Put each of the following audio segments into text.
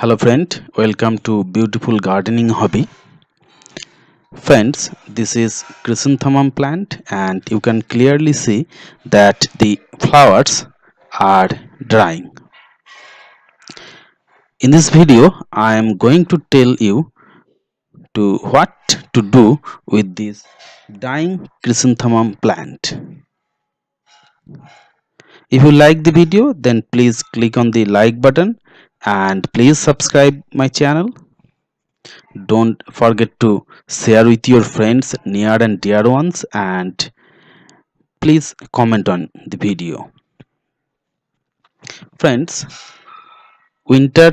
Hello friend, welcome to Beautiful Gardening Hobby. Friends, this is Chrisanthemum plant and you can clearly see that the flowers are drying. In this video, I am going to tell you to what to do with this dying Chrysanthemum plant. If you like the video, then please click on the like button and please subscribe my channel. Don't forget to share with your friends, near and dear ones, and please comment on the video. Friends, winter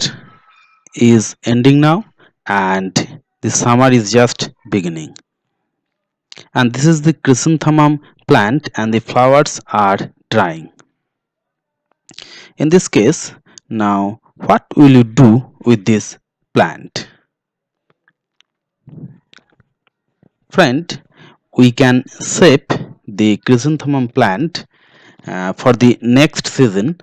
is ending now and the summer is just beginning. And this is the chrysanthemum plant and the flowers are drying. In this case, now what will you do with this plant? Friend, we can shape the chrysanthemum plant for the next season,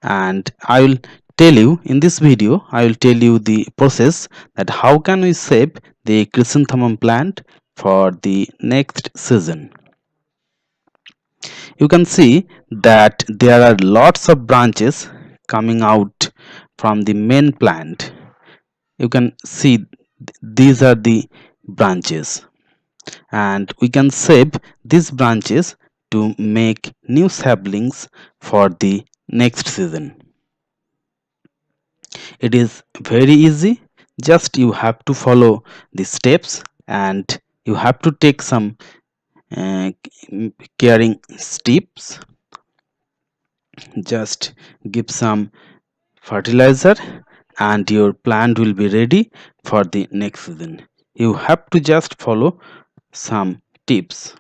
and I will tell you in this video I will tell you the process that how can we shape the chrysanthemum plant for the next season. You can see that there are lots of branches coming out from the main plant. You can see these are the branches, and we can shape these branches to make new saplings for the next season. It is very easy, just you have to follow the steps and you have to take some uh, caring steps. Just give some fertilizer and your plant will be ready for the next season. You have to just follow some tips.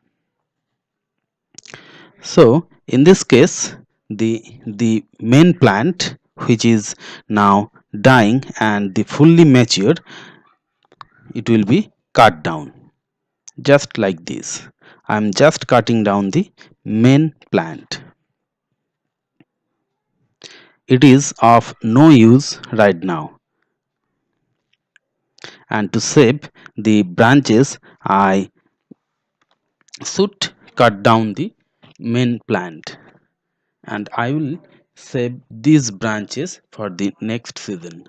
So in this case, the main plant, which is now dying and the fully matured, it will be cut down just like this. I am just cutting down the main plant. It is of no use right now, and to save the branches I should cut down the main plant, and I will save these branches for the next season.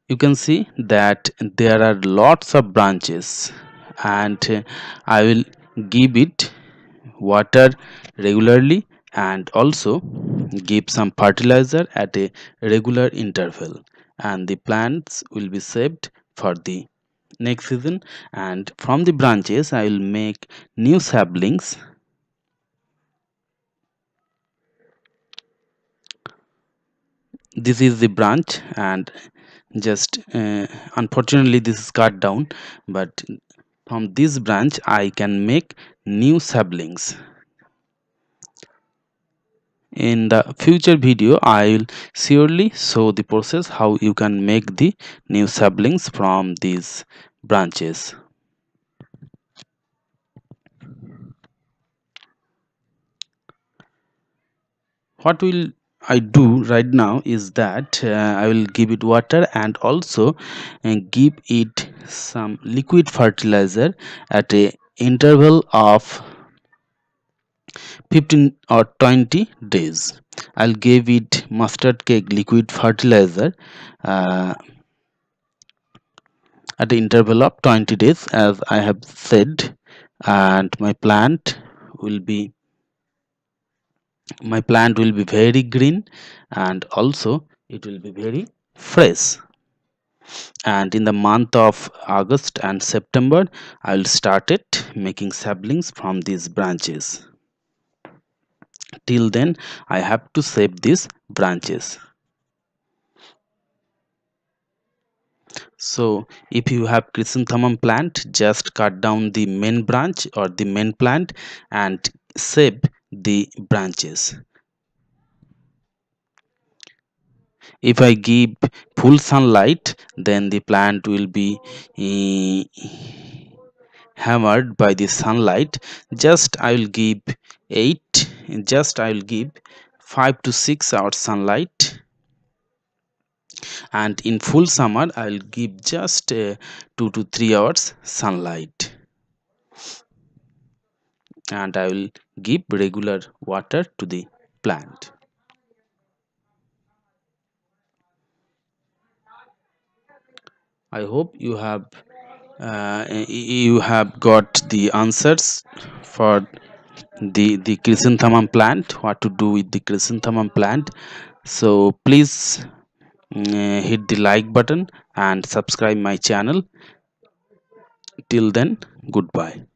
You can see that there are lots of branches, and I will give it water regularly and also give some fertilizer at a regular interval, and the plants will be saved for the next season. And from the branches I will make new saplings. This is the branch, and just unfortunately this is cut down, but from this branch I can make new saplings. In the future video I will surely show the process how you can make the new saplings from these branches. What will I do right now is that I will give it water and also give it some liquid fertilizer at a interval of 15 or 20 days. I'll give it mustard cake liquid fertilizer at the interval of 20 days as I have said, and my plant will be very green and also it will be very fresh. And in the month of August and September I will start it making saplings from these branches. Till then I have to save these branches. So if you have chrysanthemum plant, just cut down the main branch or the main plant and save the branches. If I give full sunlight, then the plant will be hammered by the sunlight. Just I will give 5 to 6 hours sunlight, and in full summer I'll give just 2 to 3 hours sunlight, and I will give regular water to the plant. I hope you have got the answers for the chrysanthemum plant, what to do with the chrysanthemum plant. So please hit the like button and subscribe my channel. Till then, goodbye.